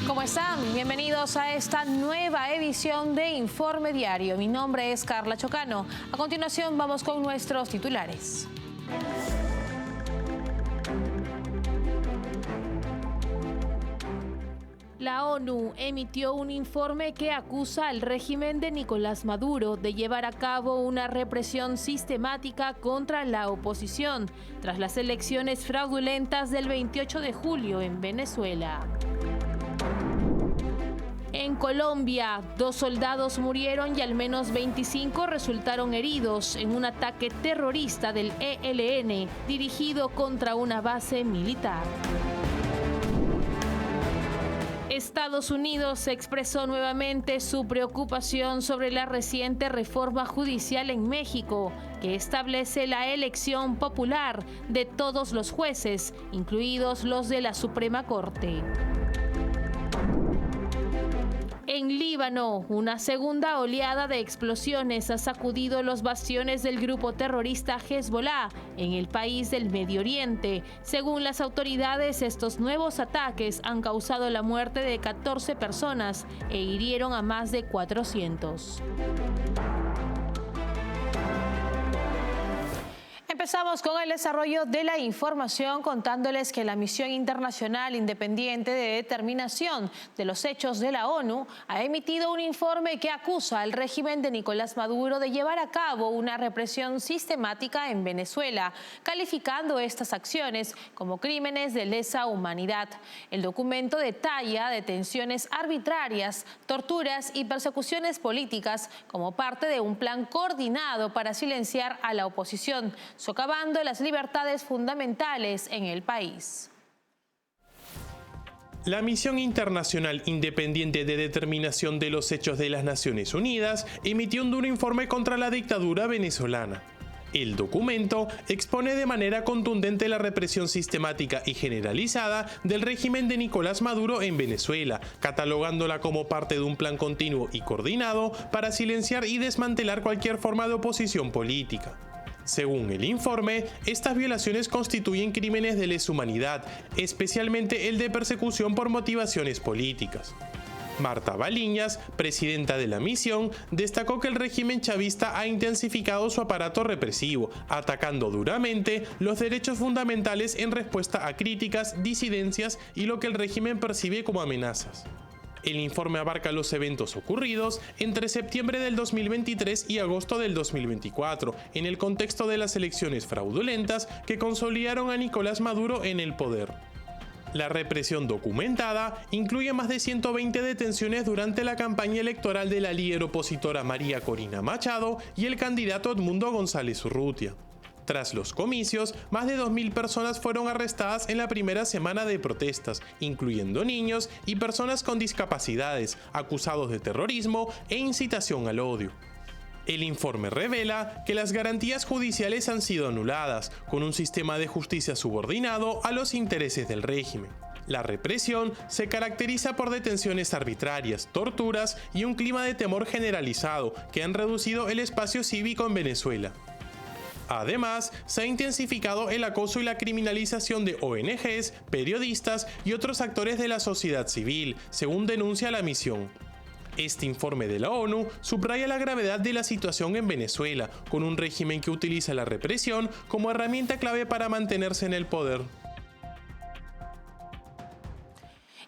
¿Cómo están? Bienvenidos a esta nueva edición de Informe Diario. Mi nombre es Carla Chocano. A continuación vamos con nuestros titulares. La ONU emitió un informe que acusa al régimen de Nicolás Maduro de llevar a cabo una represión sistemática contra la oposición tras las elecciones fraudulentas del 28 de julio en Venezuela. En Colombia, 2 soldados murieron y al menos 25 resultaron heridos en un ataque terrorista del ELN dirigido contra una base militar. Estados Unidos expresó nuevamente su preocupación sobre la reciente reforma judicial en México, que establece la elección popular de todos los jueces, incluidos los de la Suprema Corte. En Líbano, una segunda oleada de explosiones ha sacudido los bastiones del grupo terrorista Hezbollah en el país del Medio Oriente. Según las autoridades, estos nuevos ataques han causado la muerte de 14 personas e hirieron a más de 400. Empezamos con el desarrollo de la información contándoles que la Misión Internacional Independiente de Determinación de los Hechos de la ONU ha emitido un informe que acusa al régimen de Nicolás Maduro de llevar a cabo una represión sistemática en Venezuela, calificando estas acciones como crímenes de lesa humanidad. El documento detalla detenciones arbitrarias, torturas y persecuciones políticas como parte de un plan coordinado para silenciar a la oposición, socavando las libertades fundamentales en el país. La Misión Internacional Independiente de Determinación de los Hechos de las Naciones Unidas emitió un duro informe contra la dictadura venezolana. El documento expone de manera contundente la represión sistemática y generalizada del régimen de Nicolás Maduro en Venezuela, catalogándola como parte de un plan continuo y coordinado para silenciar y desmantelar cualquier forma de oposición política. Según el informe, estas violaciones constituyen crímenes de lesa humanidad, especialmente el de persecución por motivaciones políticas. Marta Baliñas, presidenta de la misión, destacó que el régimen chavista ha intensificado su aparato represivo, atacando duramente los derechos fundamentales en respuesta a críticas, disidencias y lo que el régimen percibe como amenazas. El informe abarca los eventos ocurridos entre septiembre del 2023 y agosto del 2024, en el contexto de las elecciones fraudulentas que consolidaron a Nicolás Maduro en el poder. La represión documentada incluye más de 120 detenciones durante la campaña electoral de la líder opositora María Corina Machado y el candidato Edmundo González Urrutia. Tras los comicios, más de 2.000 personas fueron arrestadas en la primera semana de protestas, incluyendo niños y personas con discapacidades, acusados de terrorismo e incitación al odio. El informe revela que las garantías judiciales han sido anuladas, con un sistema de justicia subordinado a los intereses del régimen. La represión se caracteriza por detenciones arbitrarias, torturas y un clima de temor generalizado que han reducido el espacio cívico en Venezuela. Además, se ha intensificado el acoso y la criminalización de ONGs, periodistas y otros actores de la sociedad civil, según denuncia la misión. Este informe de la ONU subraya la gravedad de la situación en Venezuela, con un régimen que utiliza la represión como herramienta clave para mantenerse en el poder.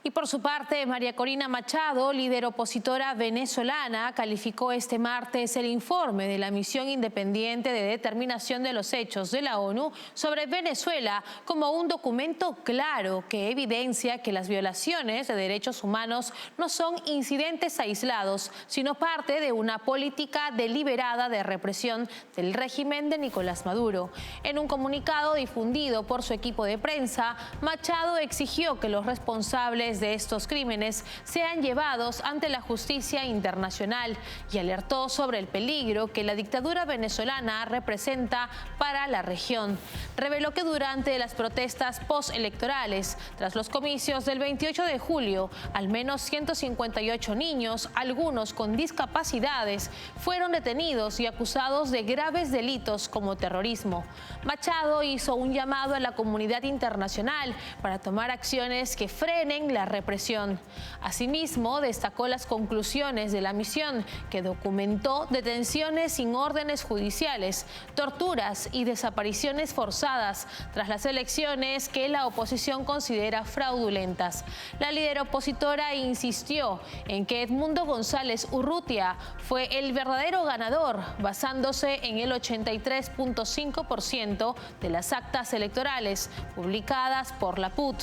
Y por su parte, María Corina Machado, líder opositora venezolana, calificó este martes el informe de la Misión Independiente de Determinación de los Hechos de la ONU sobre Venezuela como un documento claro que evidencia que las violaciones de derechos humanos no son incidentes aislados, sino parte de una política deliberada de represión del régimen de Nicolás Maduro. En un comunicado difundido por su equipo de prensa, Machado exigió que los responsables de estos crímenes sean llevados ante la justicia internacional y alertó sobre el peligro que la dictadura venezolana representa para la región. Reveló que durante las protestas postelectorales, tras los comicios del 28 de julio, al menos 158 niños, algunos con discapacidades, fueron detenidos y acusados de graves delitos como terrorismo. Machado hizo un llamado a la comunidad internacional para tomar acciones que frenen la la represión. Asimismo, destacó las conclusiones de la misión, que documentó detenciones sin órdenes judiciales, torturas y desapariciones forzadas tras las elecciones que la oposición considera fraudulentas. La líder opositora insistió en que Edmundo González Urrutia fue el verdadero ganador, basándose en el 83.5% de las actas electorales publicadas por la PUT.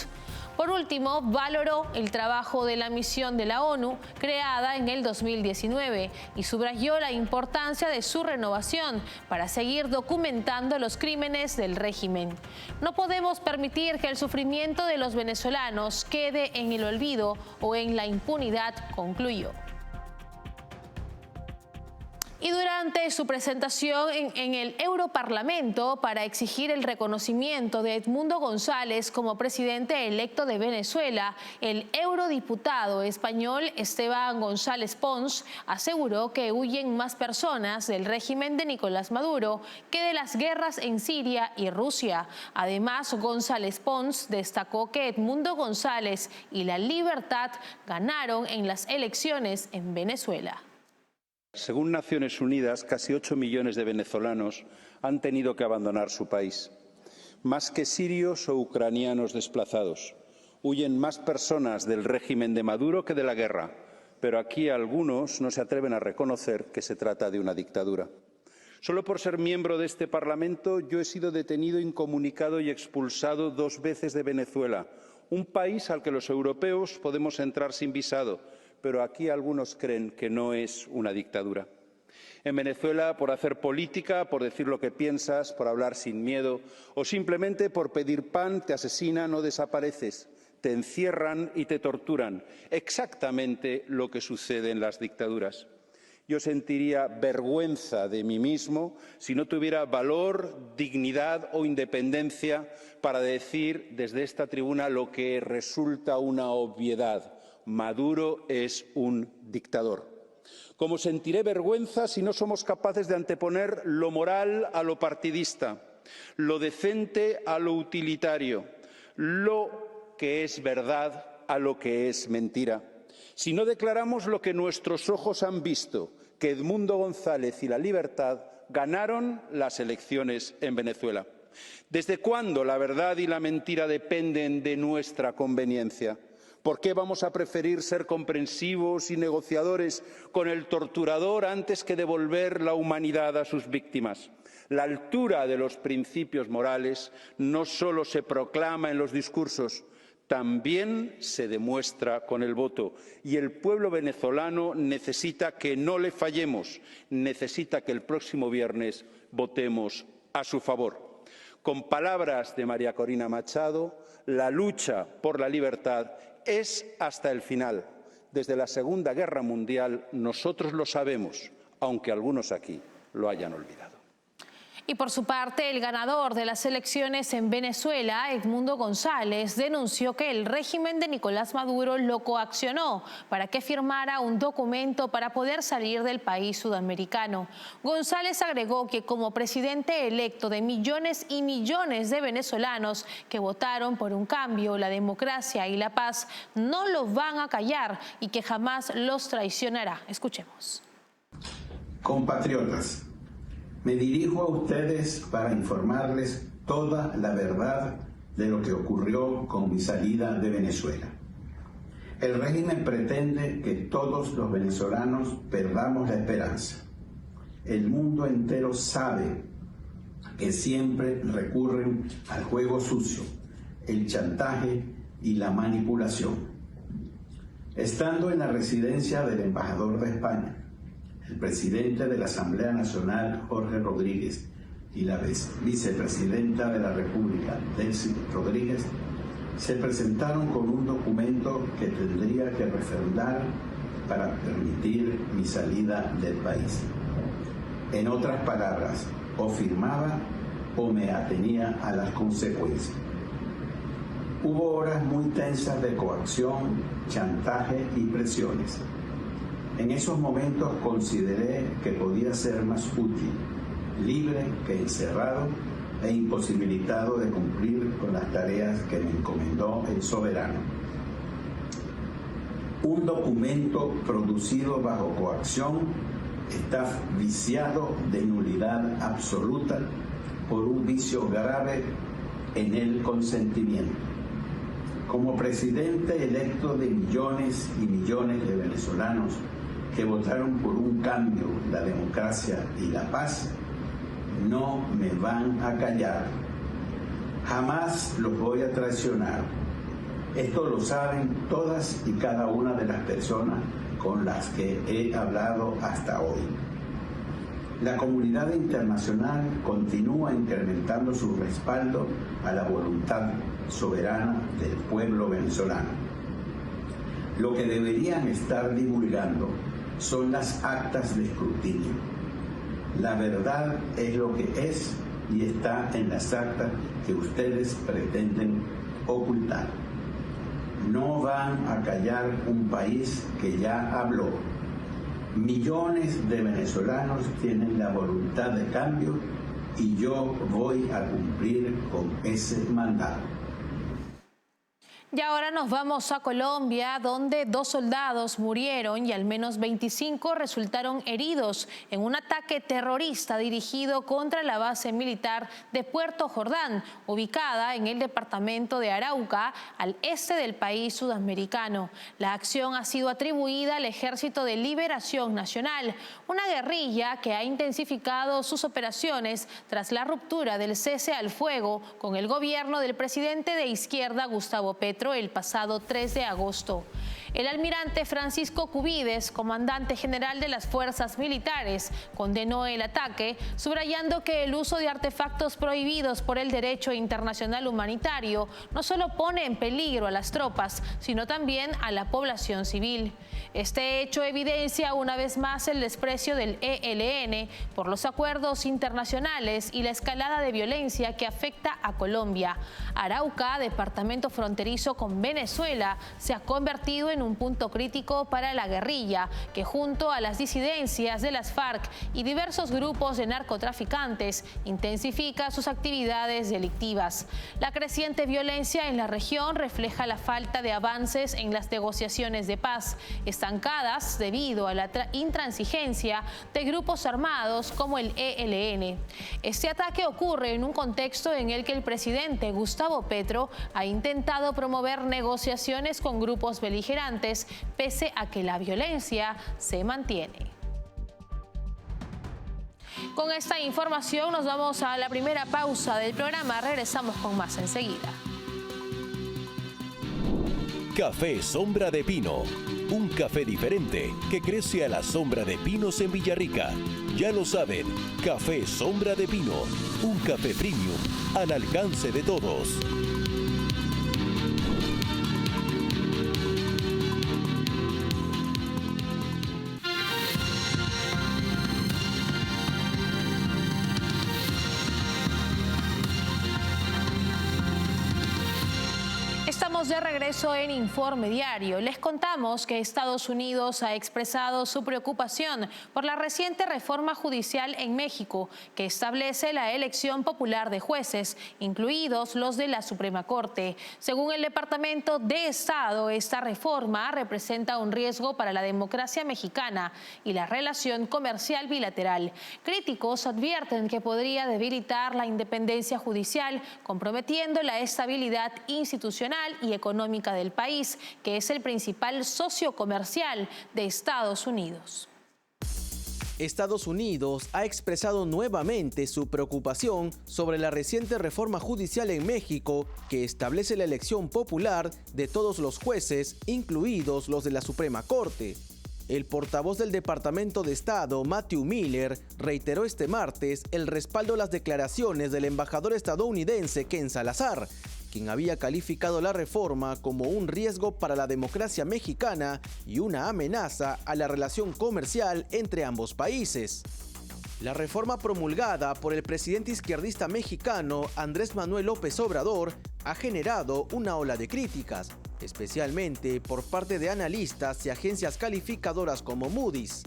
Por último, valoró el trabajo de la misión de la ONU creada en el 2019 y subrayó la importancia de su renovación para seguir documentando los crímenes del régimen. No podemos permitir que el sufrimiento de los venezolanos quede en el olvido o en la impunidad, concluyó. Y durante su presentación en el Europarlamento para exigir el reconocimiento de Edmundo González como presidente electo de Venezuela, el eurodiputado español Esteban González Pons aseguró que huyen más personas del régimen de Nicolás Maduro que de las guerras en Siria y Rusia. Además, González Pons destacó que Edmundo González y la libertad ganaron en las elecciones en Venezuela. Según Naciones Unidas, casi 8 millones de venezolanos han tenido que abandonar su país. Más que sirios o ucranianos desplazados. Huyen más personas del régimen de Maduro que de la guerra, pero aquí algunos no se atreven a reconocer que se trata de una dictadura. Solo por ser miembro de este Parlamento, yo he sido detenido, incomunicado y expulsado 2 veces de Venezuela, un país al que los europeos podemos entrar sin visado, pero aquí algunos creen que no es una dictadura. En Venezuela, por hacer política, por decir lo que piensas, por hablar sin miedo o simplemente por pedir pan, te asesinan o desapareces, te encierran y te torturan. Exactamente lo que sucede en las dictaduras. Yo sentiría vergüenza de mí mismo si no tuviera valor, dignidad o independencia para decir desde esta tribuna lo que resulta una obviedad. Maduro es un dictador. Como sentiré vergüenza si no somos capaces de anteponer lo moral a lo partidista, lo decente a lo utilitario, lo que es verdad a lo que es mentira. Si no declaramos lo que nuestros ojos han visto, que Edmundo González y la libertad ganaron las elecciones en Venezuela. ¿Desde cuándo la verdad y la mentira dependen de nuestra conveniencia? ¿Por qué vamos a preferir ser comprensivos y negociadores con el torturador antes que devolver la humanidad a sus víctimas? La altura de los principios morales no solo se proclama en los discursos, también se demuestra con el voto. Y el pueblo venezolano necesita que no le fallemos, necesita que el próximo viernes votemos a su favor. Con palabras de María Corina Machado, la lucha por la libertad es hasta el final. Desde la Segunda Guerra Mundial nosotros lo sabemos, aunque algunos aquí lo hayan olvidado. Y por su parte, el ganador de las elecciones en Venezuela, Edmundo González, denunció que el régimen de Nicolás Maduro lo coaccionó para que firmara un documento para poder salir del país sudamericano. González agregó que como presidente electo de millones y millones de venezolanos que votaron por un cambio, la democracia y la paz, no los van a callar y que jamás los traicionará. Escuchemos. Compatriotas, me dirijo a ustedes para informarles toda la verdad de lo que ocurrió con mi salida de Venezuela. El régimen pretende que todos los venezolanos perdamos la esperanza. El mundo entero sabe que siempre recurren al juego sucio, el chantaje y la manipulación. Estando en la residencia del embajador de España, el presidente de la Asamblea Nacional, Jorge Rodríguez, y la vicepresidenta de la República, Delcy Rodríguez, se presentaron con un documento que tendría que refrendar para permitir mi salida del país. En otras palabras, o firmaba o me atenía a las consecuencias. Hubo horas muy tensas de coacción, chantaje y presiones. En esos momentos consideré que podía ser más útil, libre que encerrado e imposibilitado de cumplir con las tareas que me encomendó el soberano. Un documento producido bajo coacción está viciado de nulidad absoluta por un vicio grave en el consentimiento. Como presidente electo de millones y millones de venezolanos que votaron por un cambio, la democracia y la paz, no me van a callar. Jamás los voy a traicionar. Esto lo saben todas y cada una de las personas con las que he hablado hasta hoy. La comunidad internacional continúa incrementando su respaldo a la voluntad soberana del pueblo venezolano. Lo que deberían estar divulgando son las actas de escrutinio. La verdad es lo que es y está en las actas que ustedes pretenden ocultar. No van a callar un país que ya habló. Millones de venezolanos tienen la voluntad de cambio y yo voy a cumplir con ese mandato. Y ahora nos vamos a Colombia, donde 2 soldados murieron y al menos 25 resultaron heridos en un ataque terrorista dirigido contra la base militar de Puerto Jordán, ubicada en el departamento de Arauca, al este del país sudamericano. La acción ha sido atribuida al Ejército de Liberación Nacional, una guerrilla que ha intensificado sus operaciones tras la ruptura del cese al fuego con el gobierno del presidente de izquierda Gustavo Petro el pasado 3 de agosto. El almirante Francisco Cubides, comandante general de las fuerzas militares, condenó el ataque, subrayando que el uso de artefactos prohibidos por el derecho internacional humanitario no solo pone en peligro a las tropas, sino también a la población civil. Este hecho evidencia una vez más el desprecio del ELN por los acuerdos internacionales y la escalada de violencia que afecta a Colombia. Arauca, departamento fronterizo con Venezuela, se ha convertido en un punto crítico para la guerrilla, que junto a las disidencias de las FARC y diversos grupos de narcotraficantes intensifica sus actividades delictivas. La creciente violencia en la región refleja la falta de avances en las negociaciones de paz, estancadas debido a la intransigencia de grupos armados como el ELN. Este ataque ocurre en un contexto en el que el presidente Gustavo Petro ha intentado promover negociaciones con grupos beligerantes, pese a que la violencia se mantiene. Con esta información nos vamos a la primera pausa del programa. Regresamos con más enseguida. Café Sombra de Pino. Un café diferente que crece a la sombra de pinos en Villarrica. Ya lo saben, Café Sombra de Pino. Un café premium al alcance de todos. Estamos de regreso en Informe Diario. Les contamos que Estados Unidos ha expresado su preocupación por la reciente reforma judicial en México que establece la elección popular de jueces, incluidos los de la Suprema Corte. Según el Departamento de Estado, esta reforma representa un riesgo para la democracia mexicana y la relación comercial bilateral. Críticos advierten que podría debilitar la independencia judicial, comprometiendo la estabilidad institucional y económica del país, que es el principal socio comercial de Estados Unidos. Estados Unidos ha expresado nuevamente su preocupación sobre la reciente reforma judicial en México que establece la elección popular de todos los jueces, incluidos los de la Suprema Corte. El portavoz del Departamento de Estado, Matthew Miller, reiteró este martes el respaldo a las declaraciones del embajador estadounidense Ken Salazar, quien había calificado la reforma como un riesgo para la democracia mexicana y una amenaza a la relación comercial entre ambos países. La reforma promulgada por el presidente izquierdista mexicano Andrés Manuel López Obrador ha generado una ola de críticas, especialmente por parte de analistas y agencias calificadoras como Moody's.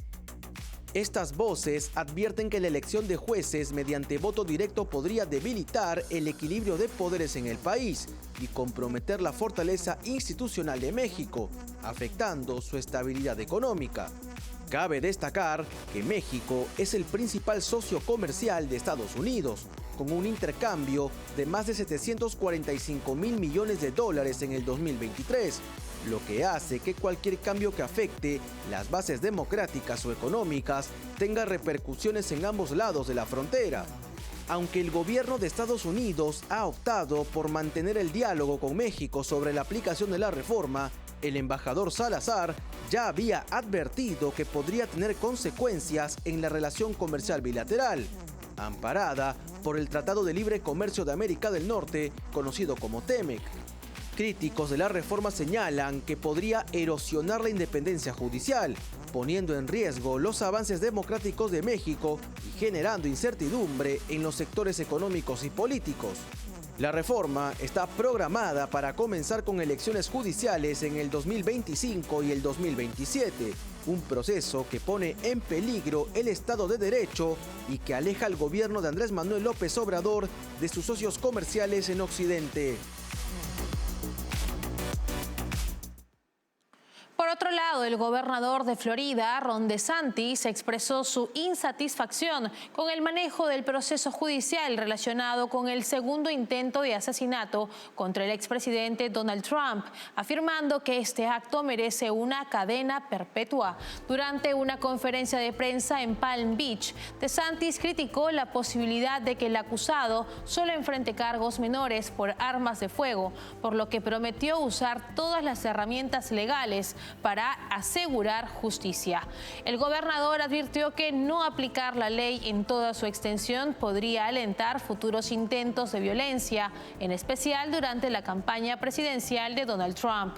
Estas voces advierten que la elección de jueces mediante voto directo podría debilitar el equilibrio de poderes en el país y comprometer la fortaleza institucional de México, afectando su estabilidad económica. Cabe destacar que México es el principal socio comercial de Estados Unidos, con un intercambio de más de 745.000 millones de dólares en el 2023, lo que hace que cualquier cambio que afecte las bases democráticas o económicas tenga repercusiones en ambos lados de la frontera. Aunque el gobierno de Estados Unidos ha optado por mantener el diálogo con México sobre la aplicación de la reforma, el embajador Salazar ya había advertido que podría tener consecuencias en la relación comercial bilateral, amparada por el Tratado de Libre Comercio de América del Norte, conocido como TEMEC. Críticos de la reforma señalan que podría erosionar la independencia judicial, poniendo en riesgo los avances democráticos de México y generando incertidumbre en los sectores económicos y políticos. La reforma está programada para comenzar con elecciones judiciales en el 2025 y el 2027, un proceso que pone en peligro el Estado de Derecho y que aleja al gobierno de Andrés Manuel López Obrador de sus socios comerciales en Occidente. Por otro lado, el gobernador de Florida, Ron DeSantis, expresó su insatisfacción con el manejo del proceso judicial relacionado con el segundo intento de asesinato contra el expresidente Donald Trump, afirmando que este acto merece una cadena perpetua. Durante una conferencia de prensa en Palm Beach, DeSantis criticó la posibilidad de que el acusado solo enfrente cargos menores por armas de fuego, por lo que prometió usar todas las herramientas legales para asegurar justicia. El gobernador advirtió que no aplicar la ley en toda su extensión podría alentar futuros intentos de violencia, en especial durante la campaña presidencial de Donald Trump.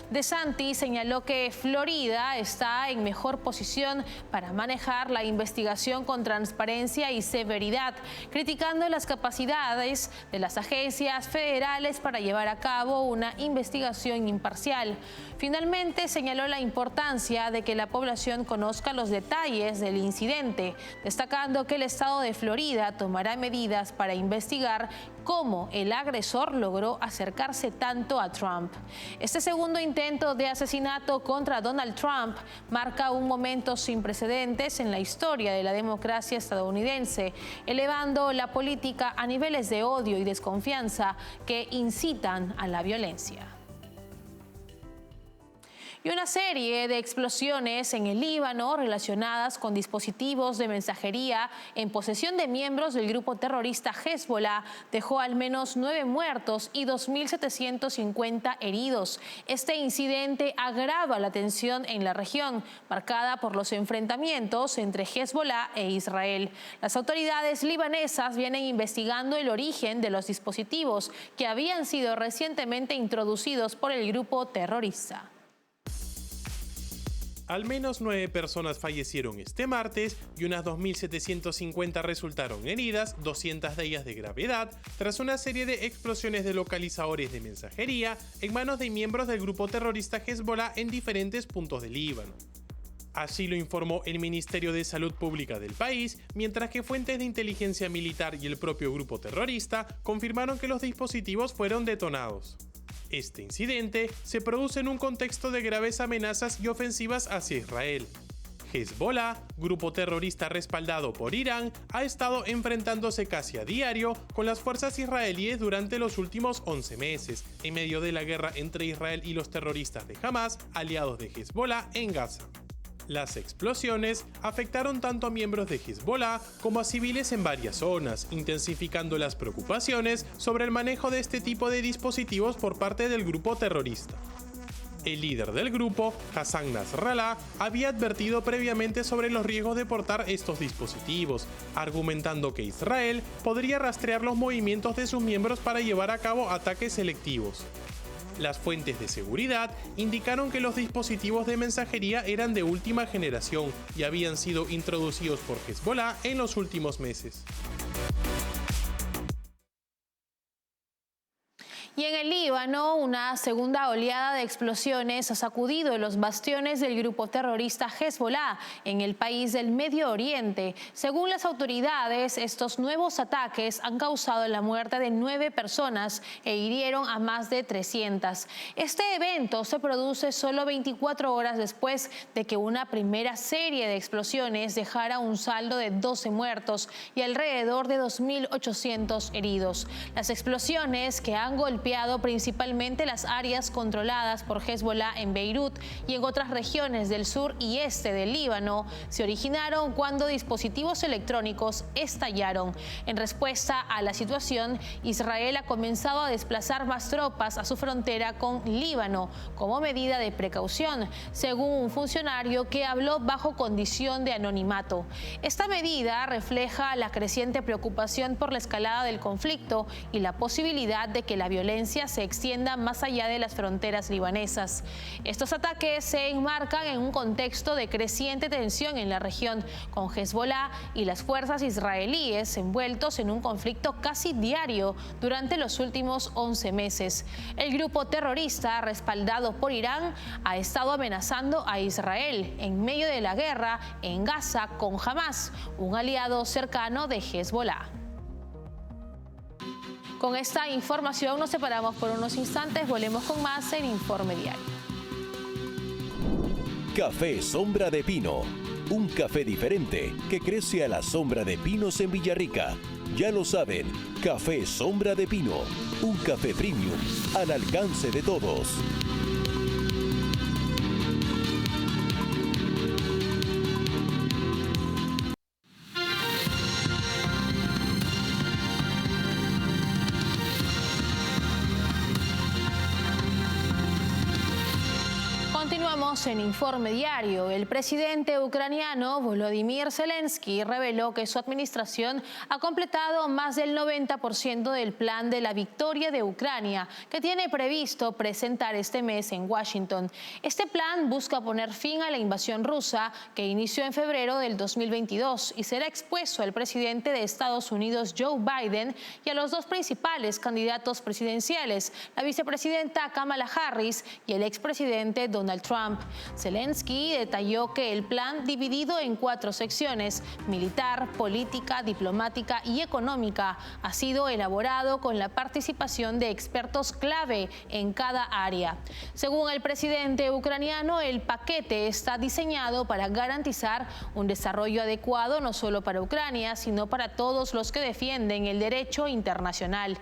DeSantis señaló que Florida está en mejor posición para manejar la investigación con transparencia y severidad, criticando las capacidades de las agencias federales para llevar a cabo una investigación imparcial. Finalmente, señaló la importancia de que la población conozca los detalles del incidente, destacando que el estado de Florida tomará medidas para investigar cómo el agresor logró acercarse tanto a Trump. Este segundo intento de asesinato contra Donald Trump marca un momento sin precedentes en la historia de la democracia estadounidense, elevando la política a niveles de odio y desconfianza que incitan a la violencia. Y una serie de explosiones en el Líbano relacionadas con dispositivos de mensajería en posesión de miembros del grupo terrorista Hezbollah dejó al menos 9 muertos y 2.750 heridos. Este incidente agrava la tensión en la región, marcada por los enfrentamientos entre Hezbollah e Israel. Las autoridades libanesas vienen investigando el origen de los dispositivos que habían sido recientemente introducidos por el grupo terrorista. Al menos 9 personas fallecieron este martes y unas 2.750 resultaron heridas, 200 de ellas de gravedad, tras una serie de explosiones de localizadores de mensajería en manos de miembros del grupo terrorista Hezbollah en diferentes puntos del Líbano. Así lo informó el Ministerio de Salud Pública del país, mientras que fuentes de inteligencia militar y el propio grupo terrorista confirmaron que los dispositivos fueron detonados. Este incidente se produce en un contexto de graves amenazas y ofensivas hacia Israel. Hezbollah, grupo terrorista respaldado por Irán, ha estado enfrentándose casi a diario con las fuerzas israelíes durante los últimos 11 meses, en medio de la guerra entre Israel y los terroristas de Hamas, aliados de Hezbollah en Gaza. Las explosiones afectaron tanto a miembros de Hezbollah como a civiles en varias zonas, intensificando las preocupaciones sobre el manejo de este tipo de dispositivos por parte del grupo terrorista. El líder del grupo, Hassan Nasrallah, había advertido previamente sobre los riesgos de portar estos dispositivos, argumentando que Israel podría rastrear los movimientos de sus miembros para llevar a cabo ataques selectivos. Las fuentes de seguridad indicaron que los dispositivos de mensajería eran de última generación y habían sido introducidos por Hezbollah en los últimos meses. Y en el Líbano, una segunda oleada de explosiones ha sacudido los bastiones del grupo terrorista Hezbollah en el país del Medio Oriente. Según las autoridades, estos nuevos ataques han causado la muerte de 9 personas e hirieron a más de 300. Este evento se produce solo 24 horas después de que una primera serie de explosiones dejara un saldo de 12 muertos y alrededor de 2.800 heridos. Las explosiones, que han golpeado principalmente las áreas controladas por Hezbollah en Beirut y en otras regiones del sur y este del Líbano, se originaron cuando dispositivos electrónicos estallaron. En respuesta a la situación, Israel ha comenzado a desplazar más tropas a su frontera con Líbano como medida de precaución, según un funcionario que habló bajo condición de anonimato. Esta medida refleja la creciente preocupación por la escalada del conflicto y la posibilidad de que la violencia se extienda más allá de las fronteras libanesas. Estos ataques se enmarcan en un contexto de creciente tensión en la región, con Hezbollah y las fuerzas israelíes envueltos en un conflicto casi diario durante los últimos 11 meses. El grupo terrorista, respaldado por Irán, ha estado amenazando a Israel en medio de la guerra en Gaza con Hamás, un aliado cercano de Hezbollah. Con esta información nos separamos por unos instantes, volvemos con más en Informe Diario. Café Sombra de Pino, un café diferente que crece a la sombra de pinos en Villarrica. Ya lo saben, Café Sombra de Pino, un café premium al alcance de todos. Continuamos en Informe Diario. El presidente ucraniano Volodymyr Zelensky reveló que su administración ha completado más del 90% del plan de la victoria de Ucrania, que tiene previsto presentar este mes en Washington. Este plan busca poner fin a la invasión rusa que inició en febrero del 2022 y será expuesto al presidente de Estados Unidos, Joe Biden, y a los dos principales candidatos presidenciales, la vicepresidenta Kamala Harris y el expresidente Donald Trump. Zelensky detalló que el plan, dividido en 4 secciones, militar, política, diplomática y económica, ha sido elaborado con la participación de expertos clave en cada área. Según el presidente ucraniano, el paquete está diseñado para garantizar un desarrollo adecuado no solo para Ucrania, sino para todos los que defienden el derecho internacional.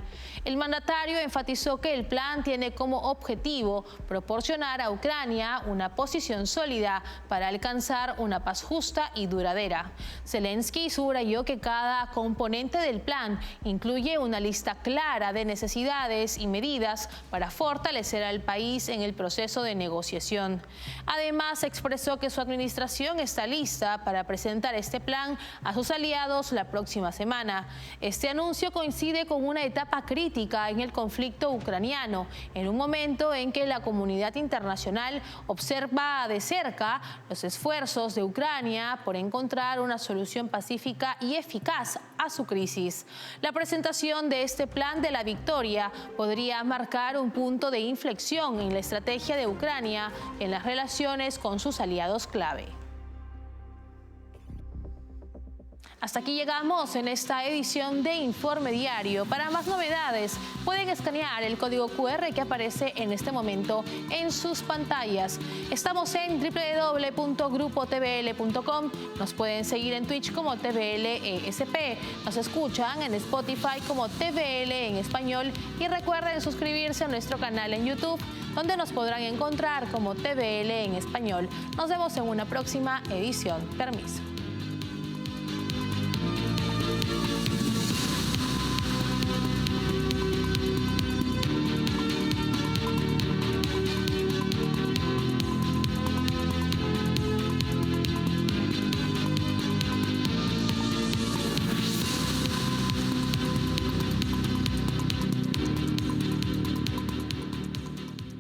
El mandatario enfatizó que el plan tiene como objetivo proporcionar a Ucrania una posición sólida para alcanzar una paz justa y duradera. Zelensky subrayó que cada componente del plan incluye una lista clara de necesidades y medidas para fortalecer al país en el proceso de negociación. Además, expresó que su administración está lista para presentar este plan a sus aliados la próxima semana. Este anuncio coincide con una etapa crítica en el conflicto ucraniano, en un momento en que la comunidad internacional observa de cerca los esfuerzos de Ucrania por encontrar una solución pacífica y eficaz a su crisis. La presentación de este plan de la victoria podría marcar un punto de inflexión en la estrategia de Ucrania en las relaciones con sus aliados clave. Hasta aquí llegamos en esta edición de Informe Diario. Para más novedades, pueden escanear el código QR que aparece en este momento en sus pantallas. Estamos en www.grupotvl.com. Nos pueden seguir en Twitch como TVLESP. Nos escuchan en Spotify como TVL en español. Y recuerden suscribirse a nuestro canal en YouTube, donde nos podrán encontrar como TVL en español. Nos vemos en una próxima edición. Permiso.